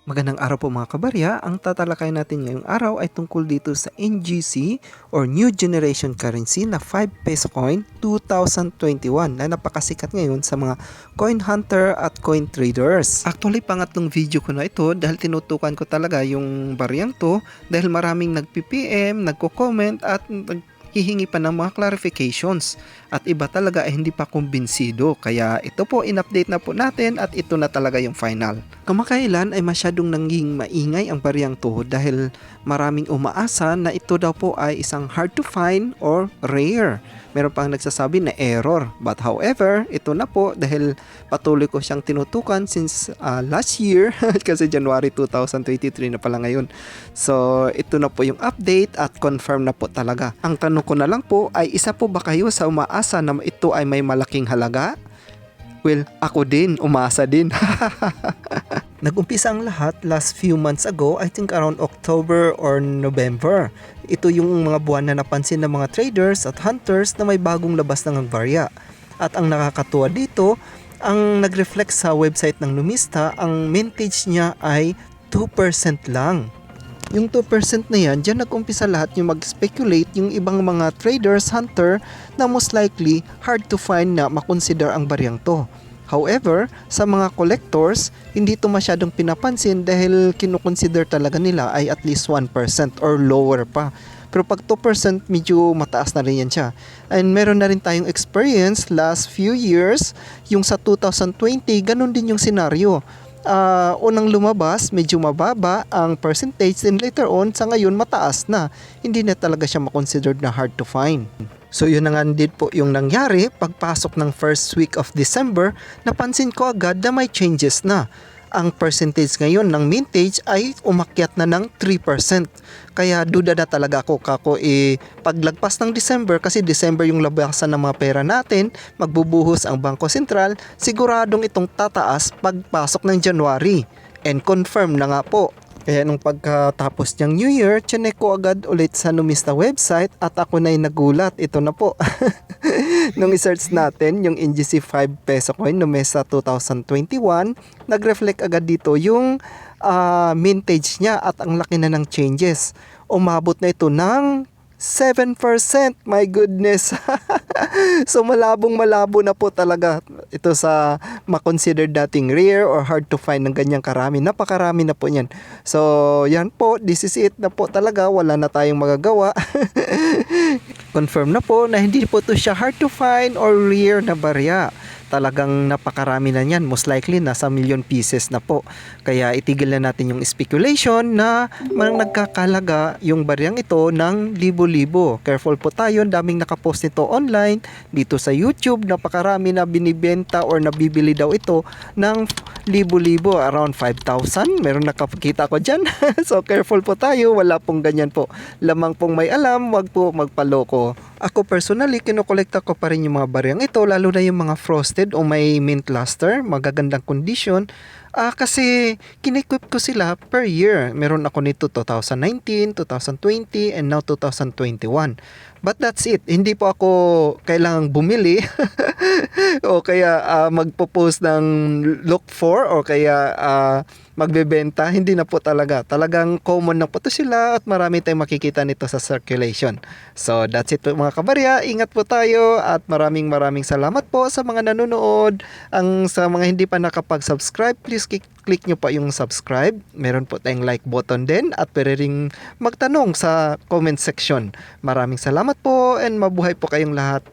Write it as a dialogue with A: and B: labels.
A: Magandang araw po mga kabarya. Ang tatalakay natin ngayong araw ay tungkol dito sa NGC or New Generation Currency na 5 peso coin 2021 na napakasikat ngayon sa mga coin hunter at coin traders. Actually, pangatlong video ko na ito dahil tinutukan ko talaga yung baryang to dahil maraming nag-PPM, nagko-comment at hihingi pa ng mga clarifications at iba talaga ay hindi pa kumbinsido, kaya ito po in-update na po natin at ito na talaga yung final. Kamakailan ay masyadong naging maingay ang baryang to dahil maraming umaasa na ito daw po ay isang hard to find or rare. Meron pang nagsasabi na error, but however ito na po dahil patuloy ko siyang tinutukan since last year kasi January 2023 na pala ngayon. So ito na po yung update at confirm na po talaga. Ang tanong ko na lang po ay isa po ba kayo sa umaasa na ito ay may malaking halaga? Well, ako din, umaasa din. Nag-umpisa ang lahat last few months ago, I think around October or November. Ito yung mga buwan na napansin ng mga traders at hunters na may bagong labas ng barya. At ang nakakatuwa dito, ang nag-reflect sa website ng Numista, ang mintage niya ay 2% lang. Yung 2% na yan, dyan nag-umpisa lahat yung mag-speculate yung ibang mga traders, hunter na most likely hard to find na makonsider ang baryang to. However, sa mga collectors, hindi ito masyadong pinapansin dahil kinukonsider talaga nila ay at least 1% or lower pa. Pero pag 2%, medyo mataas na rin yan siya. And meron na rin tayong experience last few years, yung sa 2020, ganun din yung senaryo. Unang lumabas, medyo mababa ang percentage, and later on, sa ngayon, mataas na. Hindi na talaga siya makonsidered na hard to find. So yun na nga din po yung nangyari, pagpasok ng first week of December, napansin ko agad na may changes na. Ang percentage ngayon ng mintage ay umakyat na ng 3%. Kaya duda na talaga ako paglagpas ng December, kasi December yung labasan ng mga pera natin, magbubuhos ang Bangko Sentral, siguradong itong tataas pagpasok ng January. And confirm na nga po. Kaya nung pagkatapos niyang New Year, chinek ko agad ulit sa Numista website at ako na'y nagulat. Ito na po. Nung i-search natin yung NGC 5 peso coin Numista 2021, nag-reflect agad dito yung mintage niya at ang laki na ng changes. Umabot na ito ng 7%. My goodness. So malabo na po talaga ito sa makonsider dating rare or hard to find ng ganyang karami. Napakarami na po niyan. So yan po, this is it na po talaga. Wala na tayong magagawa. Confirm na po na hindi po ito siya hard to find or rare na barya. Talagang napakarami na niyan. Most likely nasa million pieces na po. Kaya itigil na natin yung speculation na nagkakalaga yung baryang ito ng libo-libo. Careful po tayo. Daming nakapost nito online. Dito sa YouTube, napakarami na binibenta or nabibili daw ito ng libo-libo. Around 5,000. Meron nakakita ko dyan. So careful po tayo. Wala pong ganyan po. Lamang pong may alam, wag po magpaloko. Ako personally, kinokolekta ko pa rin yung mga baryang ito, lalo na yung mga frosted o may mint luster, magagandang condition. Kasi kinequip ko sila per year. Meron ako nito 2019, 2020, and now 2021. But that's it. Hindi po ako kailangang bumili o kaya magpo-post ng look for o kaya magbebenta. Hindi na po talaga. Talagang common na po to sila at marami tayong makikita nito sa circulation. So that's it po mga kabarya. Ingat po tayo at maraming salamat po sa mga nanonood. Sa mga hindi pa nakapag-subscribe, please click nyo pa yung subscribe. Meron po tayong like button din at pwede ring magtanong sa comment section. Maraming salamat po and mabuhay po kayong lahat.